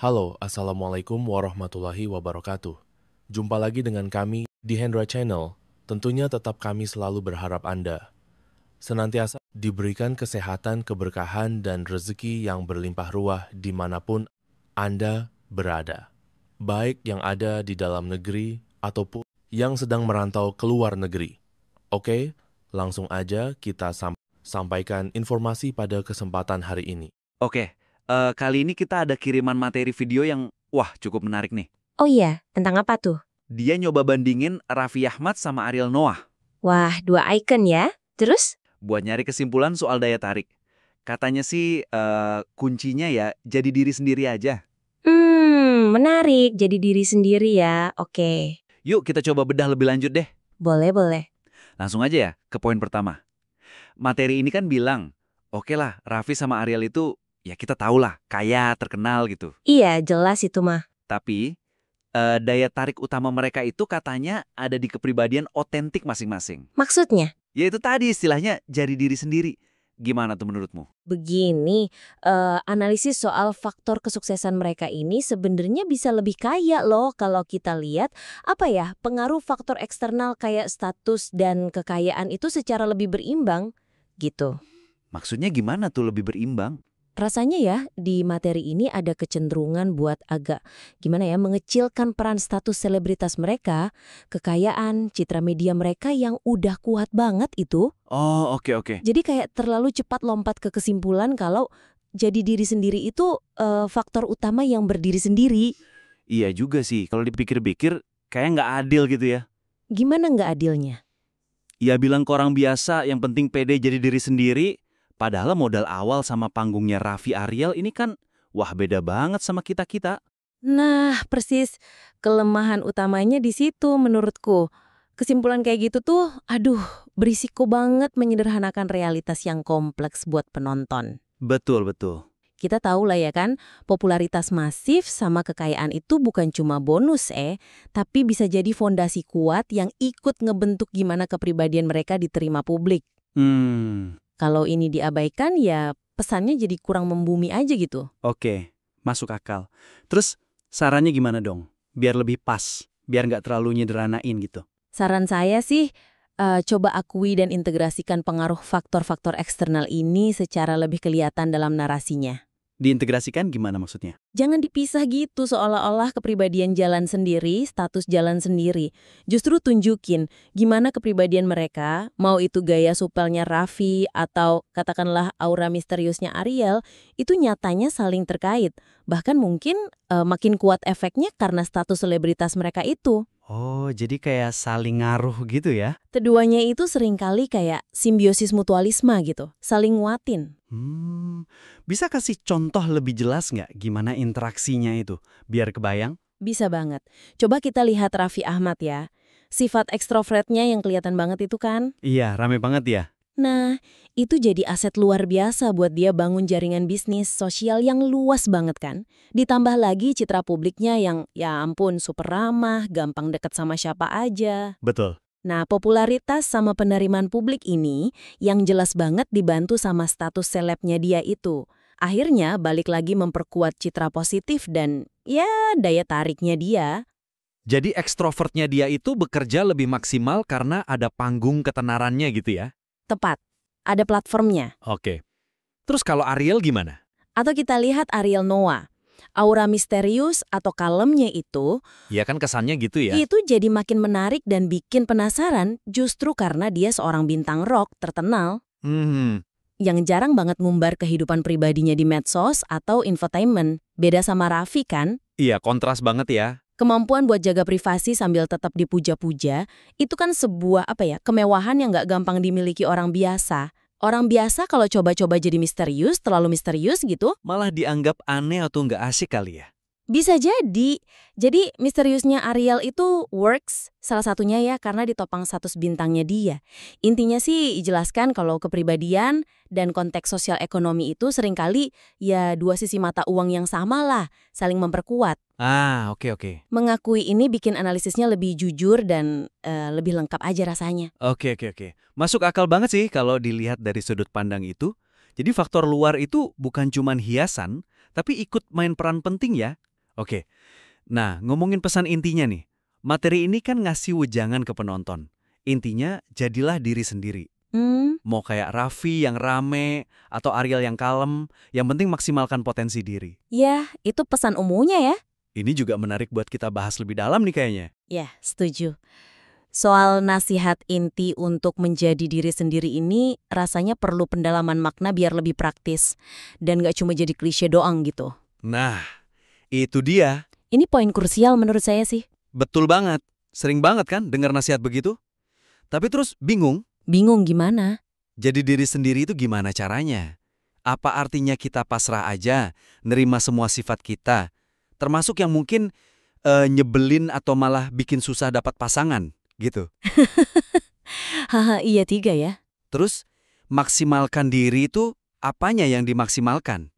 Halo, Assalamualaikum warahmatullahi wabarakatuh. Jumpa lagi dengan kami di Hendra Channel. Tentunya tetap kami selalu berharap Anda senantiasa diberikan kesehatan, keberkahan, dan rezeki yang berlimpah ruah dimanapun Anda berada. Baik yang ada di dalam negeri ataupun yang sedang merantau ke luar negeri. Oke, langsung aja kita sampaikan informasi pada kesempatan hari ini. Oke, kali ini kita ada kiriman materi video yang, wah, cukup menarik nih. Oh iya, tentang apa tuh? Dia nyoba bandingin Raffi Ahmad sama Ariel Noah Wah, dua icon ya. Terus? buat nyari kesimpulan soal daya tarik. Katanya sih kuncinya ya jadi diri sendiri aja. Menarik. Jadi diri sendiri ya. Oke. Yuk kita coba bedah lebih lanjut deh. Boleh. Langsung aja ya ke poin pertama. Materi ini kan bilang, oke lah Raffi sama Ariel itu ya kita tahu lah kaya, terkenal gitu. Iya, jelas itu mah. Tapi daya tarik utama mereka itu katanya ada di kepribadian otentik masing-masing. Maksudnya? Ya itu tadi istilahnya jadi diri sendiri. Gimana tuh menurutmu? Begini, analisis soal faktor kesuksesan mereka ini sebenarnya bisa lebih kaya loh kalau kita lihat, pengaruh faktor eksternal kayak status dan kekayaan itu secara lebih berimbang, gitu. Maksudnya gimana tuh lebih berimbang? Rasanya ya, di materi ini ada kecenderungan buat agak, mengecilkan peran status selebritas mereka, kekayaan, citra media mereka yang udah kuat banget itu. Oh, oke. Jadi kayak terlalu cepat lompat ke kesimpulan kalau jadi diri sendiri itu faktor utama yang berdiri sendiri. Iya juga sih, kalau dipikir-pikir kayak nggak adil gitu ya. Gimana nggak adilnya? Ya bilang ke orang biasa yang penting pede jadi diri sendiri, padahal modal awal sama panggungnya Raffi Ariel ini kan, wah beda banget sama kita-kita. Nah, persis. Kelemahan utamanya di situ menurutku. Kesimpulan kayak gitu tuh, berisiko banget menyederhanakan realitas yang kompleks buat penonton. Betul. Kita tahu lah ya kan, popularitas masif sama kekayaan itu bukan cuma bonus tapi bisa jadi fondasi kuat yang ikut ngebentuk gimana kepribadian mereka diterima publik. Kalau ini diabaikan ya pesannya jadi kurang membumi aja gitu. Oke, masuk akal. Terus sarannya gimana dong? Biar lebih pas, biar nggak terlalu nyederhanain gitu. Saran saya sih, coba akui dan integrasikan pengaruh faktor-faktor eksternal ini secara lebih kelihatan dalam narasinya. Diintegrasikan gimana maksudnya? Jangan dipisah gitu seolah-olah kepribadian jalan sendiri, status jalan sendiri. Justru tunjukin gimana kepribadian mereka, mau itu gaya supelnya Raffi atau katakanlah aura misteriusnya Ariel, itu nyatanya saling terkait. Bahkan mungkin makin kuat efeknya karena status selebritas mereka itu. Oh, jadi kayak saling ngaruh gitu ya? Keduanya itu seringkali kayak simbiosis mutualisme gitu, saling nguatin. Bisa kasih contoh lebih jelas nggak gimana interaksinya itu? Biar kebayang? Bisa banget. Coba kita lihat Raffi Ahmad ya. Sifat ekstrovertnya yang kelihatan banget itu kan? Iya, rame banget ya. Nah, itu jadi aset luar biasa buat dia bangun jaringan bisnis sosial yang luas banget kan? Ditambah lagi citra publiknya yang ya ampun super ramah, gampang deket sama siapa aja. Betul. Nah, popularitas sama penerimaan publik ini yang jelas banget dibantu sama status selebnya dia itu. Akhirnya balik lagi memperkuat citra positif dan ya daya tariknya dia. Jadi ekstrovertnya dia itu bekerja lebih maksimal karena ada panggung ketenarannya gitu ya? Tepat, ada platformnya. Oke. Terus kalau Ariel gimana? Atau kita lihat Ariel Noah. Aura misterius atau kalemnya itu Ya kan kesannya gitu ya? itu jadi makin menarik dan bikin penasaran justru karena dia seorang bintang rock terkenal yang jarang banget ngumbar kehidupan pribadinya di medsos atau infotainment. Beda sama Raffi kan? Iya, kontras banget ya. Kemampuan buat jaga privasi sambil tetap dipuja-puja, itu kan sebuah kemewahan yang nggak gampang dimiliki orang biasa. Orang biasa kalau coba-coba jadi misterius, terlalu misterius gitu, Malah dianggap aneh atau nggak asik kali ya? bisa jadi. Jadi misteriusnya Ariel itu works, salah satunya ya karena ditopang status bintangnya dia. Intinya sih jelaskan kalau kepribadian dan konteks sosial ekonomi itu seringkali ya dua sisi mata uang yang sama lah, saling memperkuat. Ah, oke. Mengakui ini bikin analisisnya lebih jujur dan lebih lengkap aja rasanya. Oke. Masuk akal banget sih kalau dilihat dari sudut pandang itu. Jadi faktor luar itu bukan cuman hiasan, tapi ikut main peran penting ya. Oke. Nah, ngomongin pesan intinya nih. Materi ini kan ngasih wejangan ke penonton. Intinya, jadilah diri sendiri. Hmm, Mau kayak Raffi yang rame, atau Ariel yang kalem, yang penting maksimalkan potensi diri. ya, itu pesan umumnya ya. Ini juga menarik buat kita bahas lebih dalam nih kayaknya. Ya, setuju. Soal nasihat inti untuk menjadi diri sendiri ini rasanya perlu pendalaman makna biar lebih praktis. Dan nggak cuma jadi klise doang gitu. Nah, itu dia. Ini poin krusial menurut saya sih. Betul banget. Sering banget kan dengar nasihat begitu? Tapi terus bingung, Bingung gimana? jadi diri sendiri itu gimana caranya? Apa artinya kita pasrah aja, nerima semua sifat kita? Termasuk yang mungkin nyebelin atau malah bikin susah dapat pasangan, gitu. Haha, iya tiga ya. Terus, maksimalkan diri itu apanya yang dimaksimalkan?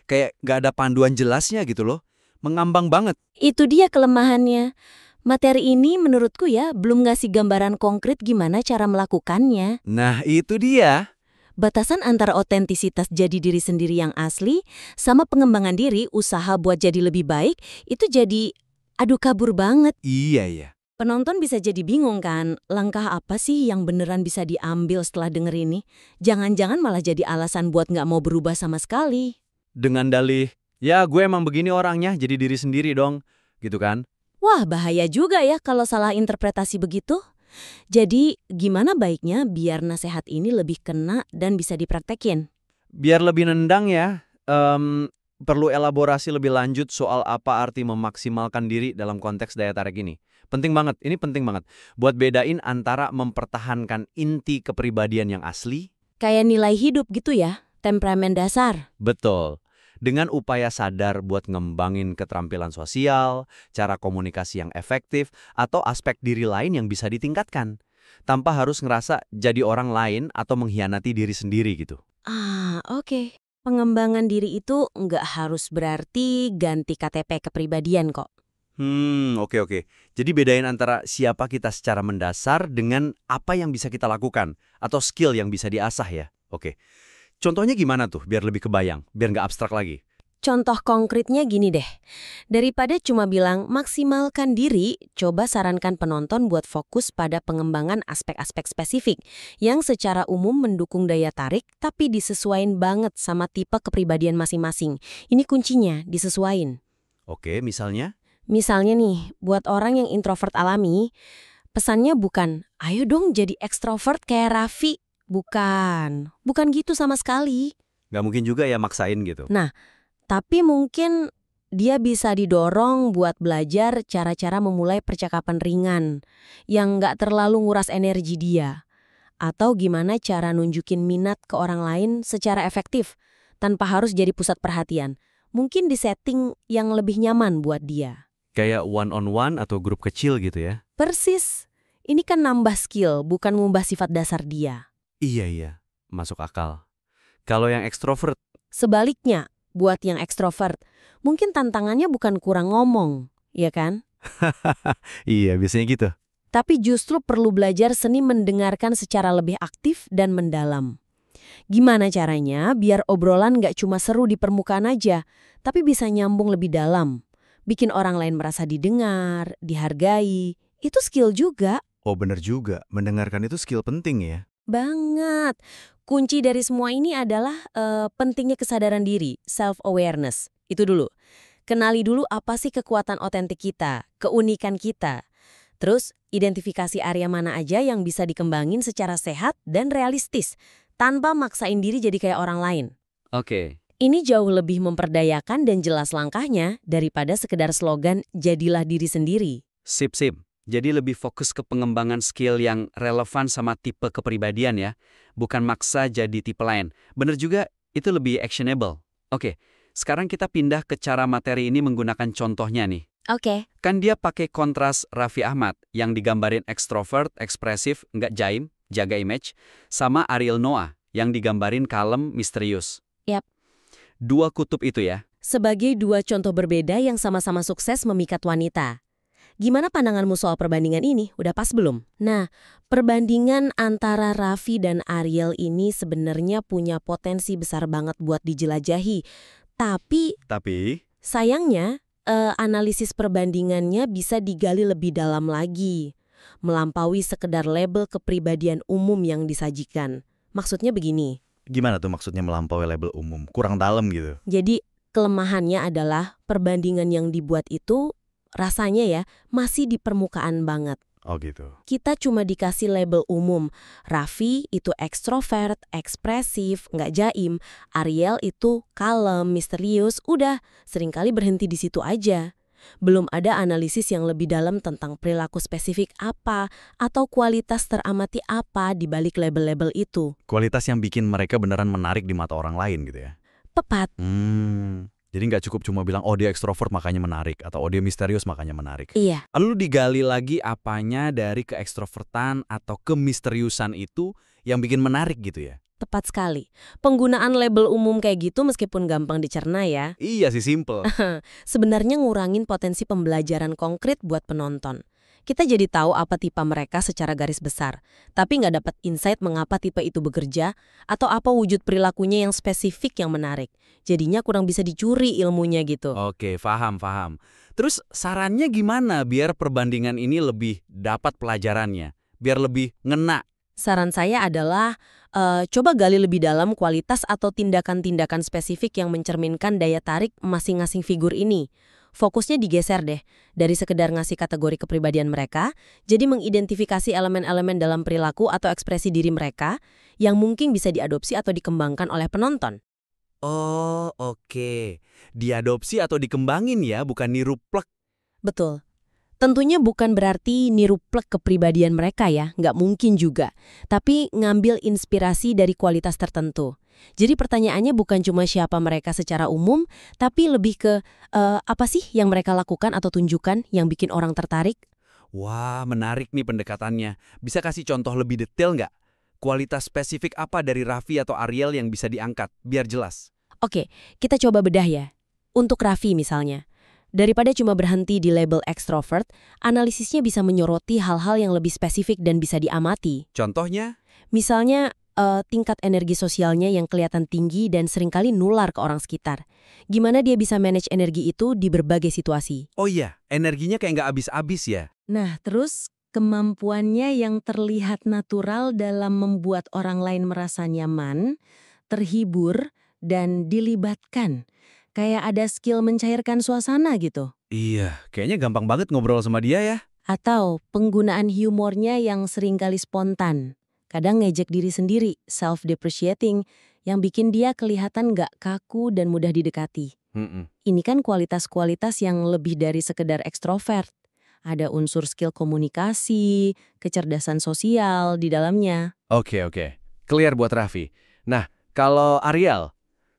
Kayak nggak ada panduan jelasnya gitu loh. Mengambang banget. Itu dia kelemahannya. Materi ini menurutku ya belum ngasih gambaran konkret gimana cara melakukannya. Nah, itu dia. Batasan antara otentisitas jadi diri sendiri yang asli sama pengembangan diri usaha buat jadi lebih baik itu jadi aduh kabur banget. Iya, ya. Penonton bisa jadi bingung kan, langkah apa sih yang beneran bisa diambil setelah denger ini? Jangan-jangan malah jadi alasan buat nggak mau berubah sama sekali. Dengan dalih, ya gue emang begini orangnya, jadi diri sendiri dong. Gitu kan? Wah, bahaya juga ya kalau salah interpretasi begitu. Jadi, gimana baiknya biar nasihat ini lebih kena dan bisa dipraktekin? Biar lebih nendang ya, perlu elaborasi lebih lanjut soal apa arti memaksimalkan diri dalam konteks daya tarik ini. Penting banget, ini penting banget. Buat bedain antara mempertahankan inti kepribadian yang asli, Kayak nilai hidup gitu ya, temperamen dasar. betul, dengan upaya sadar buat ngembangin keterampilan sosial, cara komunikasi yang efektif, atau aspek diri lain yang bisa ditingkatkan. Tanpa harus ngerasa jadi orang lain atau mengkhianati diri sendiri gitu. Ah, oke. Pengembangan diri itu nggak harus berarti ganti KTP kepribadian kok. Oke. Jadi bedain antara siapa kita secara mendasar dengan apa yang bisa kita lakukan, atau skill yang bisa diasah ya. Oke. Contohnya gimana tuh, biar lebih kebayang, biar nggak abstrak lagi. Contoh konkretnya gini deh. Daripada cuma bilang maksimalkan diri, coba sarankan penonton buat fokus pada pengembangan aspek-aspek spesifik yang secara umum mendukung daya tarik tapi disesuaikan banget sama tipe kepribadian masing-masing. Ini kuncinya, disesuaikan. Oke, misalnya? Misalnya nih, buat orang yang introvert alami, pesannya bukan, ayo dong jadi ekstrovert kayak Raffi. Bukan gitu sama sekali. Nggak mungkin juga ya maksain gitu. Nah, tapi mungkin dia bisa didorong buat belajar cara-cara memulai percakapan ringan yang nggak terlalu nguras energi dia. Atau gimana cara nunjukin minat ke orang lain secara efektif tanpa harus jadi pusat perhatian. Mungkin di setting yang lebih nyaman buat dia. Kayak one-on-one atau grup kecil gitu ya? Persis. Ini kan nambah skill, bukan ngubah sifat dasar dia. Iya. Masuk akal. Kalau yang ekstrovert, Sebaliknya, buat yang ekstrovert, mungkin tantangannya bukan kurang ngomong, ya kan? iya biasanya gitu. Tapi justru perlu belajar seni mendengarkan secara lebih aktif dan mendalam. Gimana caranya biar obrolan nggak cuma seru di permukaan aja, tapi bisa nyambung lebih dalam. Bikin orang lain merasa didengar, dihargai. Itu skill juga. Oh bener juga, mendengarkan itu skill penting ya. Banget. Kunci dari semua ini adalah pentingnya kesadaran diri, self-awareness. Itu dulu. Kenali dulu apa sih kekuatan otentik kita, keunikan kita. Terus, identifikasi area mana aja yang bisa dikembangin secara sehat dan realistis, tanpa maksain diri jadi kayak orang lain. Oke. Ini jauh lebih memperdayakan dan jelas langkahnya daripada sekedar slogan jadilah diri sendiri. Sip. Jadi lebih fokus ke pengembangan skill yang relevan sama tipe kepribadian ya. Bukan maksa jadi tipe lain. Bener juga, itu lebih actionable. Oke, sekarang kita pindah ke cara materi ini menggunakan contohnya nih. Oke. Kan dia pakai kontras Raffi Ahmad yang digambarin ekstrovert, ekspresif, nggak jaim, jaga image, sama Ariel Noah yang digambarin kalem, misterius. Yap. Dua kutub itu ya. Sebagai dua contoh berbeda yang sama-sama sukses memikat wanita. Gimana pandanganmu soal perbandingan ini? Udah pas belum? Nah, perbandingan antara Raffi dan Ariel ini sebenarnya punya potensi besar banget buat dijelajahi. Tapi Tapi, sayangnya, analisis perbandingannya bisa digali lebih dalam lagi, melampaui sekedar label kepribadian umum yang disajikan. Maksudnya begini, Gimana tuh maksudnya melampaui label umum? Kurang dalam gitu? jadi kelemahannya adalah perbandingan yang dibuat itu rasanya ya masih di permukaan banget. Oh gitu. Kita cuma dikasih label umum. Raffi itu ekstrovert, ekspresif, nggak jaim. Ariel itu kalem, misterius. Udah, seringkali berhenti di situ aja. Belum ada analisis yang lebih dalam tentang perilaku spesifik apa atau kualitas teramati apa di balik label-label itu. Kualitas yang bikin mereka beneran menarik di mata orang lain gitu ya? Tepat. Jadi nggak cukup cuma bilang, oh dia ekstrovert makanya menarik, atau oh dia misterius makanya menarik. Iya. Lalu digali lagi apanya dari keekstrovertan atau kemisteriusan itu yang bikin menarik gitu ya? Tepat sekali. Penggunaan label umum kayak gitu meskipun gampang dicerna ya, Iya sih, simple. sebenarnya ngurangin potensi pembelajaran konkret buat penonton. Kita jadi tahu apa tipe mereka secara garis besar, tapi nggak dapat insight mengapa tipe itu bekerja atau apa wujud perilakunya yang spesifik yang menarik. Jadinya kurang bisa dicuri ilmunya gitu. Oke, paham. Terus sarannya gimana biar perbandingan ini lebih dapat pelajarannya? Biar lebih ngena? Saran saya adalah coba gali lebih dalam kualitas atau tindakan-tindakan spesifik yang mencerminkan daya tarik masing-masing figur ini. Fokusnya digeser deh, dari sekedar ngasih kategori kepribadian mereka, jadi mengidentifikasi elemen-elemen dalam perilaku atau ekspresi diri mereka yang mungkin bisa diadopsi atau dikembangkan oleh penonton. Oh, oke. Diadopsi atau dikembangin ya, bukan niru plek. Betul. Tentunya bukan berarti niru plek kepribadian mereka ya, nggak mungkin juga. Tapi ngambil inspirasi dari kualitas tertentu. Jadi pertanyaannya bukan cuma siapa mereka secara umum, tapi lebih ke apa sih yang mereka lakukan atau tunjukkan yang bikin orang tertarik? Wah, menarik nih pendekatannya. Bisa kasih contoh lebih detail nggak? Kualitas spesifik apa dari Raffi atau Ariel yang bisa diangkat, biar jelas? Oke, kita coba bedah ya. Untuk Raffi misalnya. Daripada cuma berhenti di label extrovert, analisisnya bisa menyoroti hal-hal yang lebih spesifik dan bisa diamati. Contohnya? Misalnya, tingkat energi sosialnya yang kelihatan tinggi dan seringkali nular ke orang sekitar. Gimana dia bisa manage energi itu di berbagai situasi. Oh iya, energinya kayak nggak habis-habis ya? Nah, terus kemampuannya yang terlihat natural dalam membuat orang lain merasa nyaman, terhibur, dan dilibatkan. Kayak ada skill mencairkan suasana gitu. Iya, kayaknya gampang banget ngobrol sama dia ya. Atau penggunaan humornya yang seringkali spontan. Kadang ngejek diri sendiri, self-depreciating, yang bikin dia kelihatan nggak kaku dan mudah didekati. Ini kan kualitas-kualitas yang lebih dari sekedar ekstrovert. Ada unsur skill komunikasi, kecerdasan sosial di dalamnya. Oke. Clear buat Raffi. Nah, kalau Ariel,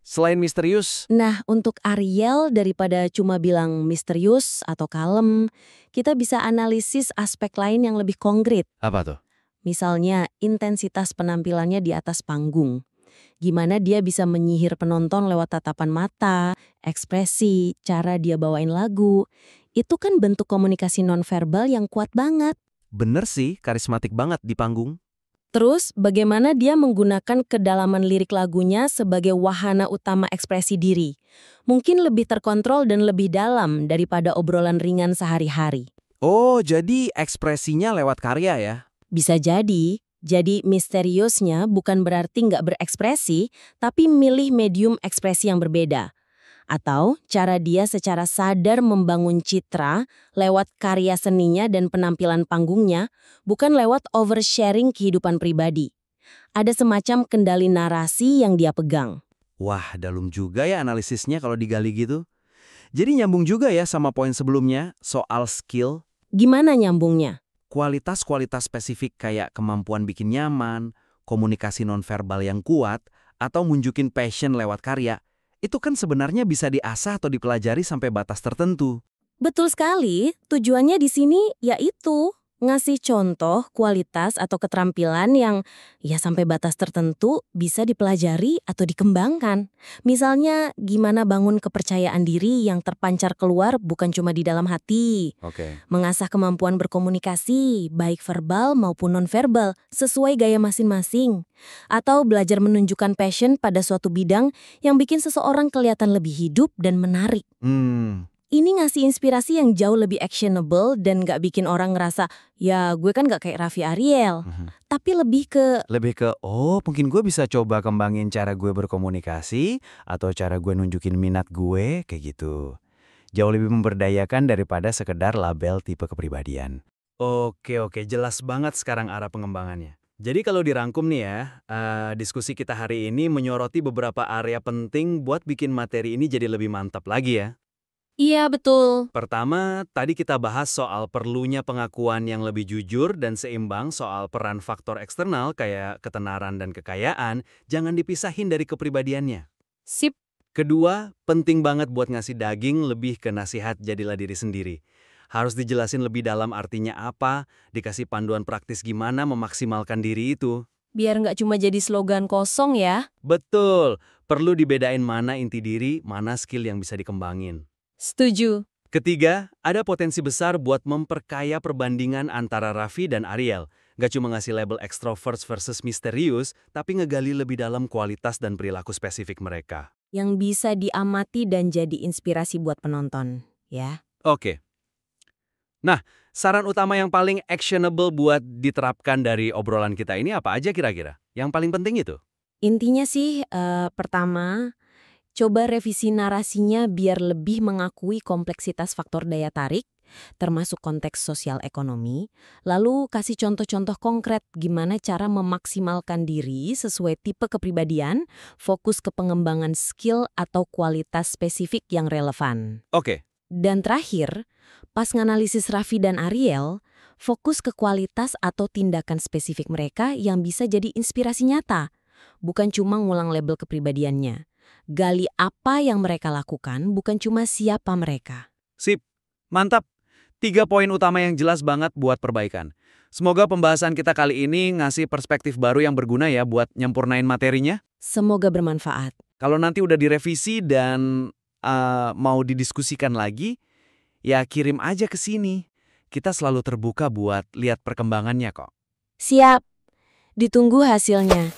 selain misterius, Nah, untuk Ariel daripada cuma bilang misterius atau kalem, kita bisa analisis aspek lain yang lebih konkret. apa tuh? Misalnya, intensitas penampilannya di atas panggung. Gimana dia bisa menyihir penonton lewat tatapan mata, ekspresi, cara dia bawain lagu. Itu kan bentuk komunikasi nonverbal yang kuat banget. Bener sih, karismatik banget di panggung. Terus, bagaimana dia menggunakan kedalaman lirik lagunya sebagai wahana utama ekspresi diri. Mungkin lebih terkontrol dan lebih dalam daripada obrolan ringan sehari-hari. Oh, jadi ekspresinya lewat karya ya? Bisa jadi misteriusnya bukan berarti nggak berekspresi, tapi milih medium ekspresi yang berbeda. Atau cara dia secara sadar membangun citra lewat karya seninya dan penampilan panggungnya, bukan lewat oversharing kehidupan pribadi. Ada semacam kendali narasi yang dia pegang. Wah, dalam juga ya analisisnya kalau digali gitu. Jadi nyambung juga ya sama poin sebelumnya, soal skill. Gimana nyambungnya? Kualitas-kualitas spesifik kayak kemampuan bikin nyaman, komunikasi nonverbal yang kuat, atau nunjukin passion lewat karya, itu kan sebenarnya bisa diasah atau dipelajari sampai batas tertentu. Betul sekali, tujuannya di sini yaitu ngasih contoh kualitas atau keterampilan yang ya sampai batas tertentu bisa dipelajari atau dikembangkan. Misalnya gimana bangun kepercayaan diri yang terpancar keluar bukan cuma di dalam hati. Oke. Mengasah kemampuan berkomunikasi, baik verbal maupun nonverbal, sesuai gaya masing-masing. Atau belajar menunjukkan passion pada suatu bidang yang bikin seseorang kelihatan lebih hidup dan menarik. Ini ngasih inspirasi yang jauh lebih actionable dan nggak bikin orang ngerasa, ya gue kan nggak kayak Raffi Ariel. Tapi lebih ke, Lebih ke, oh mungkin gue bisa coba kembangin cara gue berkomunikasi atau cara gue nunjukin minat gue, kayak gitu. Jauh lebih memberdayakan daripada sekedar label tipe kepribadian. Oke, jelas banget sekarang arah pengembangannya. Jadi kalau dirangkum nih ya, diskusi kita hari ini menyoroti beberapa area penting buat bikin materi ini jadi lebih mantap lagi ya. iya betul. Pertama, tadi kita bahas soal perlunya pengakuan yang lebih jujur dan seimbang soal peran faktor eksternal kayak ketenaran dan kekayaan, jangan dipisahin dari kepribadiannya. Sip. Kedua, penting banget buat ngasih daging lebih ke nasihat jadilah diri sendiri. Harus dijelasin lebih dalam artinya apa, dikasih panduan praktis gimana memaksimalkan diri itu. Biar nggak cuma jadi slogan kosong ya. Betul, perlu dibedain mana inti diri, mana skill yang bisa dikembangin. Setuju. Ketiga, ada potensi besar buat memperkaya perbandingan antara Raffi dan Ariel. Gak cuma ngasih label extrovert versus misterius, tapi ngegali lebih dalam kualitas dan perilaku spesifik mereka. Yang bisa diamati dan jadi inspirasi buat penonton, ya. Oke. Nah, saran utama yang paling actionable buat diterapkan dari obrolan kita ini apa aja kira-kira? Yang paling penting itu? Intinya sih, pertama, coba revisi narasinya biar lebih mengakui kompleksitas faktor daya tarik, termasuk konteks sosial ekonomi, lalu kasih contoh-contoh konkret gimana cara memaksimalkan diri sesuai tipe kepribadian, fokus ke pengembangan skill atau kualitas spesifik yang relevan. Oke. Dan terakhir, pas nganalisis Raffi dan Ariel, fokus ke kualitas atau tindakan spesifik mereka yang bisa jadi inspirasi nyata, bukan cuma ngulang label kepribadiannya. Gali apa yang mereka lakukan, bukan cuma siapa mereka. Sip, mantap. 3 poin utama yang jelas banget buat perbaikan. Semoga pembahasan kita kali ini ngasih perspektif baru yang berguna ya buat nyempurnain materinya. Semoga bermanfaat. Kalau nanti udah direvisi dan mau didiskusikan lagi, ya kirim aja ke sini. Kita selalu terbuka buat lihat perkembangannya kok. Siap. Ditunggu hasilnya.